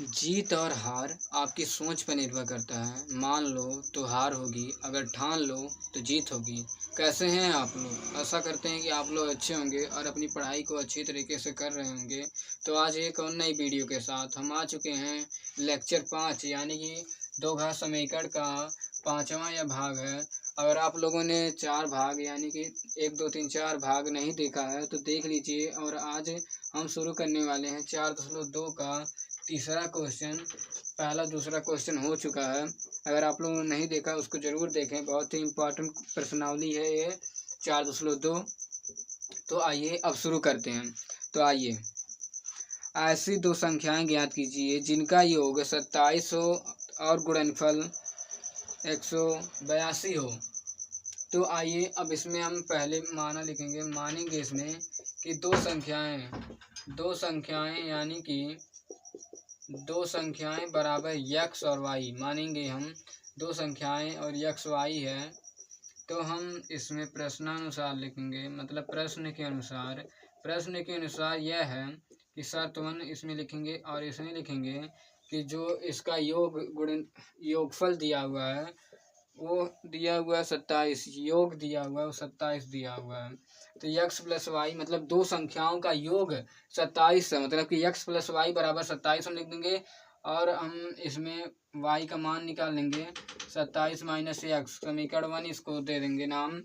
जीत और हार आपकी सोच पर निर्भर करता है। मान लो तो हार होगी, अगर ठान लो तो जीत होगी। कैसे हैं आप लोग? आशा करते हैं कि आप लोग अच्छे होंगे और अपनी पढ़ाई को अच्छी तरीके से कर रहे होंगे। तो आज एक और नई वीडियो के साथ हम आ चुके हैं। लेक्चर 5 यानी कि दो घात समीकरण का 5वां यह भाग है। अगर आप लोगों ने 4 भाग यानी कि 1 2 3 4 भाग नहीं देखा है तो देख लीजिए। और आज हम शुरू करने वाले हैं 4.2 का तीसरा क्वेश्चन। पहला दूसरा क्वेश्चन हो चुका है। अगर आप लोगों ने नहीं देखा उसको ज़रूर देखें, बहुत ही इम्पोर्टेंट प्रश्नावली है ये 4.2। तो आइए अब शुरू करते हैं। तो आइए, ऐसी दो संख्याएं ज्ञात कीजिए जिनका योग 27 हो और गुणनफल 182 हो। तो आइए अब इसमें हम पहले मानेंगे इसमें कि दो संख्याएं यानी कि दो संख्याएं बराबर यक्स और वाई मानेंगे हम। दो संख्याएं और यक्स वाई है तो हम इसमें प्रश्नानुसार लिखेंगे, मतलब प्रश्न के अनुसार यह है कि शर्त 1 इसमें लिखेंगे और इसमें लिखेंगे कि जो इसका योगफल दिया हुआ है वो दिया हुआ है 27, योग दिया हुआ है वो 27 दिया हुआ है। तो यक्स प्लस वाई मतलब दो संख्याओं का योग 27 है, मतलब कि यक्स प्लस वाई बराबर 27 हम लिख देंगे। और हम इसमें वाई का मान निकाल लेंगे 27 माइनस यक्स, समीकरण 1 इसको दे देंगे नाम।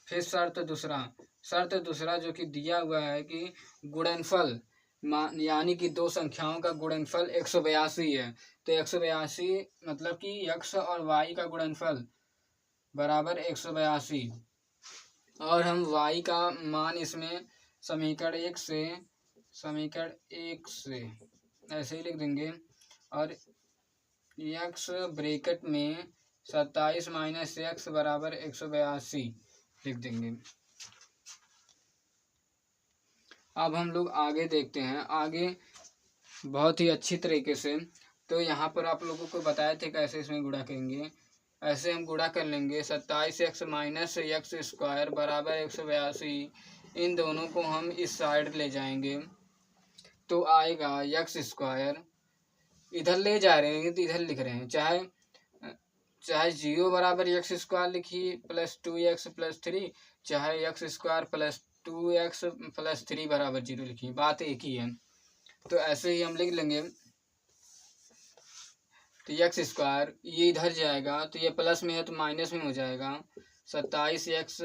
फिर शर्त दूसरा जो कि दिया हुआ है कि गुणनफल यानी कि दो संख्याओं का गुणनफल 182 है। तो 182 मतलब कि यक्स और वाई का गुणनफल बराबर 182। और हम वाई का मान इसमें समीकरण एक से ऐसे ही लिख देंगे। और यक्स ब्रैकेट में 27 माइनस यक्स बराबर 182 लिख देंगे। अब हम लोग आगे देखते हैं, आगे बहुत ही अच्छी तरीके से। तो यहाँ पर आप लोगों को बताए थे कैसे इसमें गुणा करेंगे। ऐसे हम गुणा कर लेंगे 27 एक्स माइनस एक्स स्क्वायर बराबर 182। इन दोनों को हम इस साइड ले जाएंगे तो आएगा एक्स स्क्वायर। इधर ले जा रहे हैं तो इधर लिख रहे हैं, चाहे 0 बराबर एक्स स्क्वायर लिखिए प्लस 2x प्लस 3, चाहे x square plus 2x plus 3 बराबर 0 लिखिए, बात एक ही है। तो ऐसे ही हम लिख लेंगे। तो एक्स स्क्वायर ये इधर जाएगा तो ये प्लस में है तो माइनस में हो जाएगा 27x,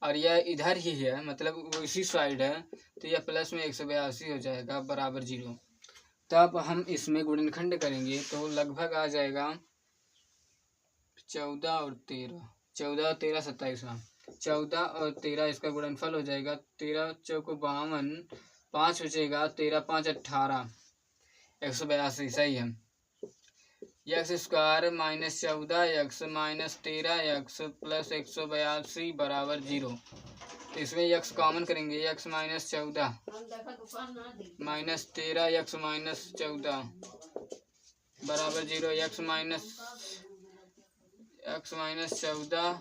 और यह इधर ही है मतलब वो इसी साइड है तो यह प्लस में 182 हो जाएगा बराबर 0। तब हम इसमें गुणनखंड करेंगे तो लगभग आ जाएगा 14 और 13 27, 14 और 13 इसका गुणनफल हो जाएगा 13 चौको 52, 5 बचेगा 13 5 18, 182 सही है। X square minus 14 x minus 13 x plus 182 बराबर 0। तो इसमें एक्स कॉमन करेंगे, x minus 14 minus 13 x minus 14 बराबर 0। एक्स माइनस 14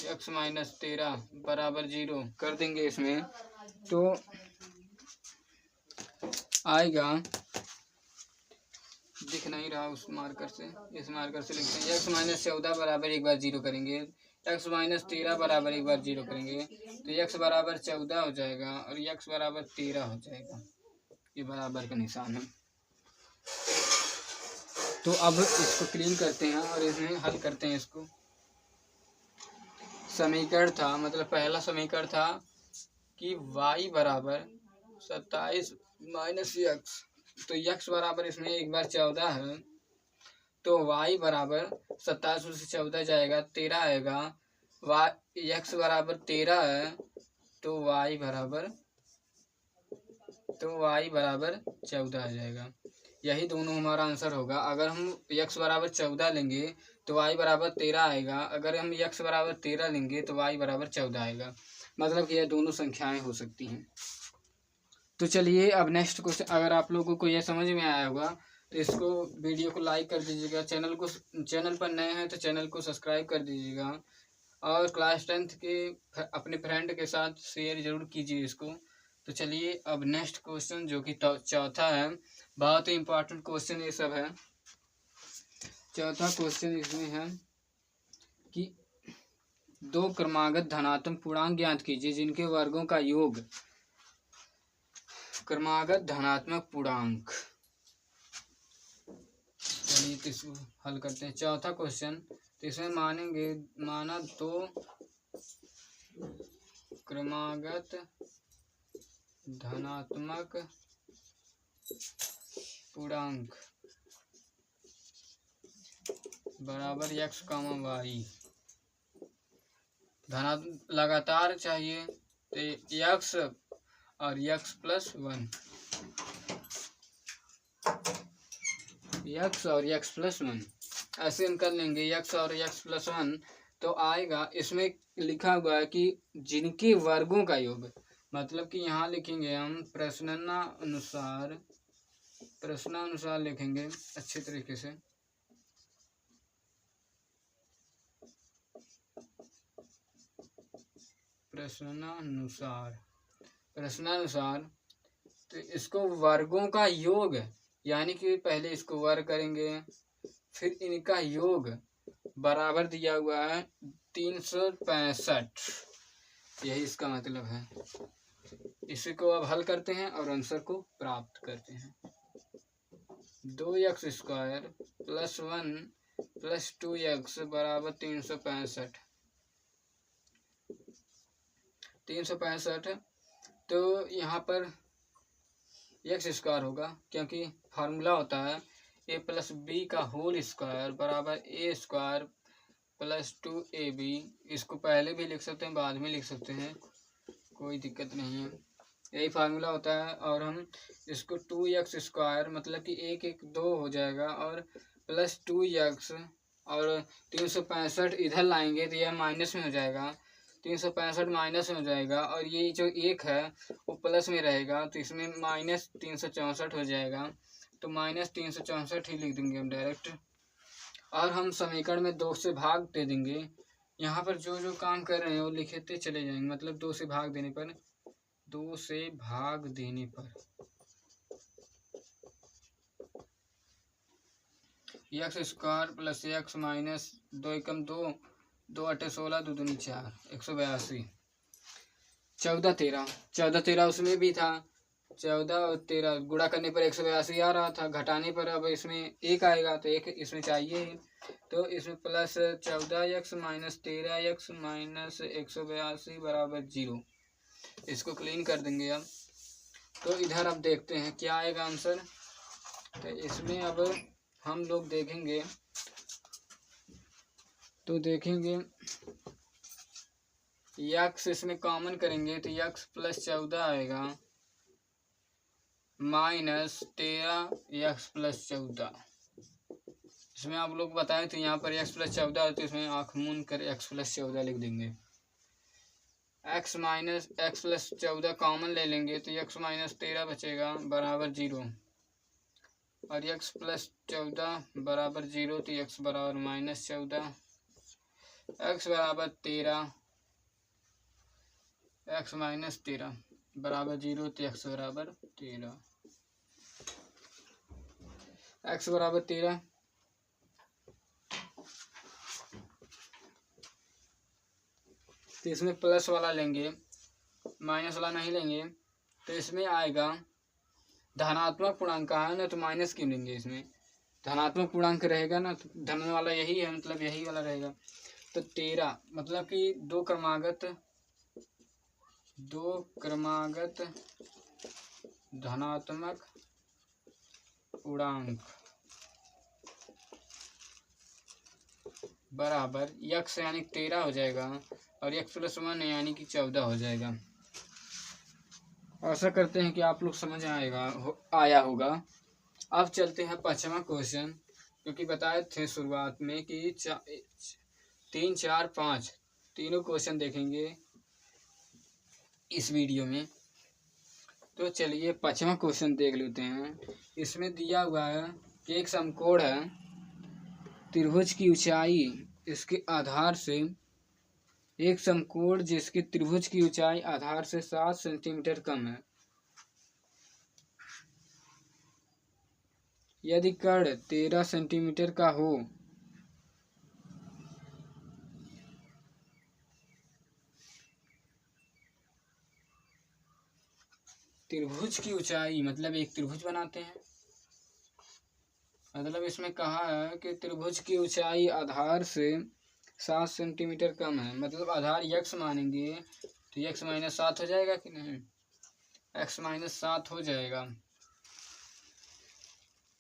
एक्स माइनस 13 बराबर 0 कर देंगे इसमें तो आएगा, दिख नहीं रहा उस मार्कर से, इस मार्कर से लिखते हैं। एक्स माइनस 14 बराबर एक बार 0 करेंगे, एक्स माइनस 13 बराबर एक बार 0 करेंगे तो एक्स बराबर 14 हो जाएगा और एक्स बराबर 13 हो जाएगा। ये बराबर का निशान है। तो अब इसको क्लीन करते हैं और इसमें हल करते हैं। इसको समीकरण था, मतलब पहला समीकरण था कि y बराबर 27 माइनस यक्स, तो यक्स बराबर इसमें एक बार 14 है तो y बराबर 27 से 14 जाएगा 13 आएगा। यक्स बराबर 13 है तो y बराबर 14 आ जाएगा। यही दोनों हमारा आंसर होगा। अगर हम x बराबर 14 लेंगे तो y बराबर 13 आएगा, अगर हम x बराबर 13 लेंगे तो y बराबर 14 आएगा, मतलब कि यह दोनों संख्याएं हो सकती हैं। तो चलिए अब नेक्स्ट क्वेश्चन। अगर आप लोगों को यह समझ में आया होगा तो इसको वीडियो को लाइक कर दीजिएगा, चैनल पर नए हैं तो चैनल को सब्सक्राइब कर दीजिएगा और क्लास 10th के अपने फ्रेंड के साथ शेयर ज़रूर कीजिए इसको, तो चलिए अब नेक्स्ट क्वेश्चन जो कि चौथा है, बहुत ही इम्पोर्टेंट क्वेश्चन ये सब है। चौथा क्वेश्चन इसमें है कि दो क्रमागत धनात्मक पूर्णांक ज्ञात कीजिए जिनके वर्गों का योग क्रमागत धनात्मक पूर्णांक। चलिए तो इसको हल करते हैं। चौथा क्वेश्चन, तो इसमें माना दो क्रमागत धनात्मक पूर्णांक बराबर x, y लगातार चाहिए तो x और x प्लस 1, x और x प्लस 1 ऐसे हम कर लेंगे। x और x प्लस 1 तो आएगा, इसमें लिखा हुआ है कि जिनके वर्गों का योग, मतलब कि यहाँ लिखेंगे हम प्रश्नानुसार लिखेंगे अच्छे तरीके से। प्रश्नानुसार तो इसको वर्गों का योग, यानी कि पहले इसको वर्ग करेंगे, फिर इनका योग बराबर दिया हुआ है 365, यही इसका मतलब है। इसी को अब हल करते हैं और आंसर को प्राप्त करते हैं। 2x square plus 1 plus 2x बराबर 365। तो यहाँ पर x स्क्वायर होगा, क्योंकि फार्मूला होता है a प्लस बी का होल स्क्वायर बराबर a स्क्वायर प्लस 2ab। इसको पहले भी लिख सकते हैं, बाद में लिख सकते हैं, कोई दिक्कत नहीं है, यही फार्मूला होता है। और हम इसको 2x स्क्वायर मतलब कि 1 1 2 हो जाएगा, और प्लस 2x और 365 इधर लाएंगे तो यह माइनस में हो जाएगा, 365 माइनस में हो जाएगा, और ये जो 1 है वो प्लस में रहेगा, तो इसमें माइनस 364 हो जाएगा। तो माइनस 364 ही लिख देंगे हम डायरेक्ट, और हम समीकरण में 2 से भाग दे देंगे। यहाँ पर जो जो काम कर रहे हैं वो लिखते चले जाएंगे, मतलब 2 से भाग देने पर x square plus x minus 2 एकम 2, 2 8 16, 2 दूनी 4, 182। 14 13 उसमें भी था, 14 और 13 गुणा करने पर 182 आ रहा था, घटाने पर अब इसमें 1 आएगा, तो 1 इसमें चाहिए ही, तो इसमें plus 14x minus 13x minus 182 बराबर 0। इसको क्लीन कर देंगे अब। तो इधर अब देखते हैं क्या आएगा आंसर। तो इसमें अब हम लोग देखेंगे, तो देखेंगे x इसमें कॉमन करेंगे तो x प्लस 14 आएगा माइनस 13x प्लस 14। इसमें आप लोग बताएं तो यहाँ पर x प्लस 14 है, तो इसमें आँख मूंद कर x प्लस 14 लिख देंगे। x minus x plus 14 common ले लेंगे तो x माइनस 13 बचेगा बराबर 0, और x प्लस 14 बराबर 0, तो x बराबर माइनस 14, x बराबर 13, x माइनस 13 बराबर 0, तो x बराबर 13, x बराबर 13। तो इसमें प्लस वाला लेंगे, माइनस वाला नहीं लेंगे, तो इसमें आएगा धनात्मक पूर्णांक है ना, तो माइनस क्यों लेंगे, इसमें धनात्मक पूर्णांक रहेगा ना, तो धन वाला यही है, मतलब यही वाला रहेगा। तो 13 मतलब कि दो क्रमागत धनात्मक पूर्णांक बराबर x यानी 13 हो जाएगा, और x प्लस 1 यानी कि 14 हो जाएगा। आशा करते हैं कि आप लोग समझ आया होगा। अब चलते हैं 5वां क्वेश्चन, क्योंकि बताए थे शुरुआत में कि 3 4 5 तीनों क्वेश्चन देखेंगे इस वीडियो में। तो चलिए 5वां क्वेश्चन देख लेते हैं। इसमें दिया हुआ है कि एक समकोण है, त्रिभुज की ऊंचाई इसके आधार से, एक समकोण जिसके त्रिभुज की ऊंचाई आधार से 7 सेंटीमीटर कम है, यदि कर्ण 13 सेंटीमीटर का हो त्रिभुज की ऊंचाई, मतलब एक त्रिभुज बनाते हैं, मतलब इसमें कहा है कि त्रिभुज की ऊंचाई आधार से 7 सेंटीमीटर कम है, मतलब आधार यक्स मानेंगे तो यक्स माइनस 7 हो जाएगा कि नहीं, एक्स माइनस 7 हो जाएगा।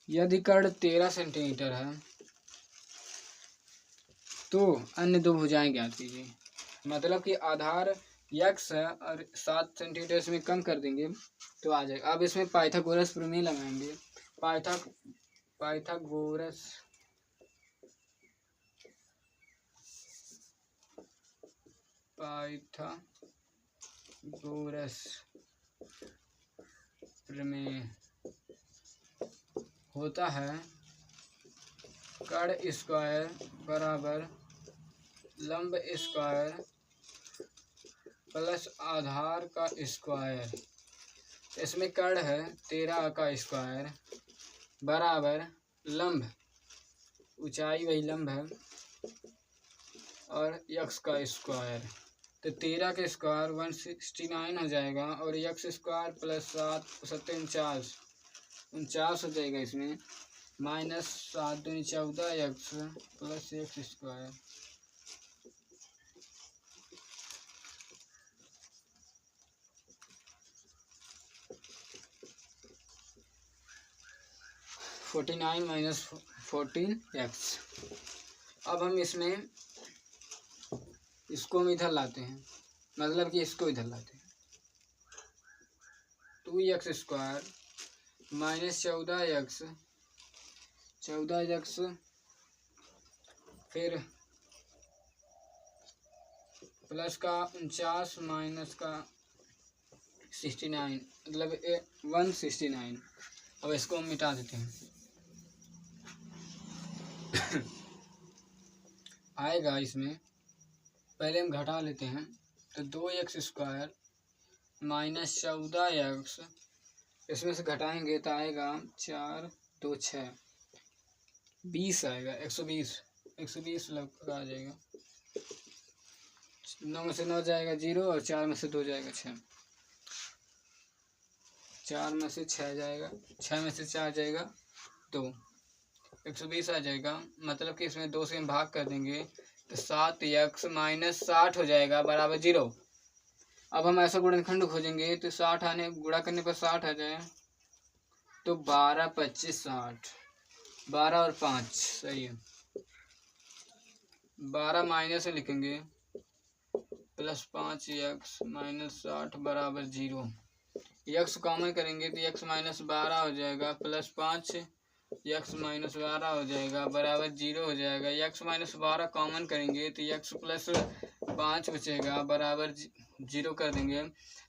यदि कर्ण 13 सेंटीमीटर है तो अन्य दो भुजाएं ज्ञात कीजिए, मतलब कि आधार यक्स है और 7 सेंटीमीटर इसमें कम कर देंगे तो आ जाएगा। अब इसमें पाइथागोरस प्रमेय लगाएंगे। पाइथागोरस प्रमेय होता है कर्ण स्क्वायर बराबर लंब स्क्वायर प्लस आधार का स्क्वायर। इसमें कर्ण है 13 का स्क्वायर बराबर लंब, ऊंचाई वही लंब है, और यक्स का स्क्वायर। तो 13 का स्क्वायर 169 हो जाएगा, और यक्स स्क्वायर प्लस 7 49 हो जाएगा। इसमें माइनस 7 दूनी 14 यक्स प्लस एक्स स्क्वायर। -14 अब हम इसमें इसको इधर लाते हैं, मतलब कि इसको इधर लाते हैं। 2x स्क्वायर माइनस 14x फिर प्लस का 49 माइनस का 69, मतलब 169। अब इसको हम मिटा देते हैं। आएगा इसमें, पहले हम घटा लेते हैं, तो 2x स्क्वायर माइनस 14x, इसमें से घटाएंगे तो आएगा 4 2 6 20 आएगा, 120 लग आ जाएगा। 9 में से 9 जाएगा 0, और 4 में से 2 जाएगा 6, 4 में से 6 जाएगा, 6 में से 4 जाएगा 2, 120 आ जाएगा। मतलब कि इसमें 2 से हम भाग कर देंगे तो 7x माइनस 60 हो जाएगा बराबर 0। अब हम ऐसा गुणनखंड खोजेंगे तो 60 आने गुणा करने पर 60 आ जाए, तो 12 25 60, 12 और 5 सही है। 12 माइनस में लिखेंगे प्लस 5x माइनस 60 बराबर 0। यक्स कॉमन करेंगे तो x माइनस 12 हो जाएगा, प्लस 5 x माइनस 12 हो जाएगा बराबर 0 हो जाएगा। x माइनस 12 कॉमन करेंगे तो x प्लस 5 बचेगा बराबर 0 कर देंगे।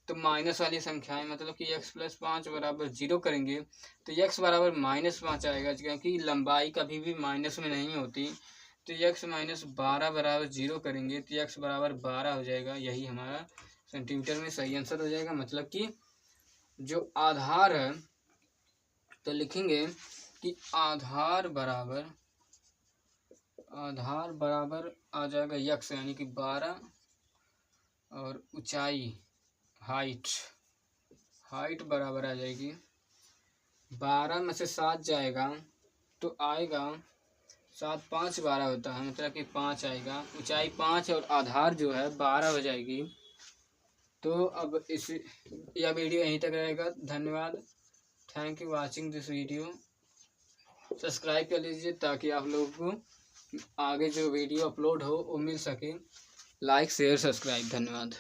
तो माइनस वाली संख्याएं, मतलब कि x प्लस 5 बराबर 0 करेंगे तो x बराबर -5 आएगा, क्योंकि लंबाई कभी भी माइनस में नहीं होती। तो x माइनस 12 बराबर 0 करेंगे तो x बराबर 12 हो जाएगा। यही हमारा सेंटीमीटर में सही आंसर हो जाएगा। मतलब कि जो आधार है, तो लिखेंगे कि आधार बराबर आ जाएगा यक्स, यानी कि 12, और ऊंचाई हाइट बराबर आ जाएगी 12 में से 7 जाएगा तो आएगा 7 5 12 होता है, मतलब कि 5 आएगा। ऊंचाई 5 और आधार जो है 12 हो जाएगी। तो अब यह वीडियो यहीं तक रहेगा। धन्यवाद। Thank you watching this video. Subscribe कर लीजिए ताकि आप लोगों को आगे जो वीडियो अपलोड हो वो मिल सके। Like share subscribe. धन्यवाद।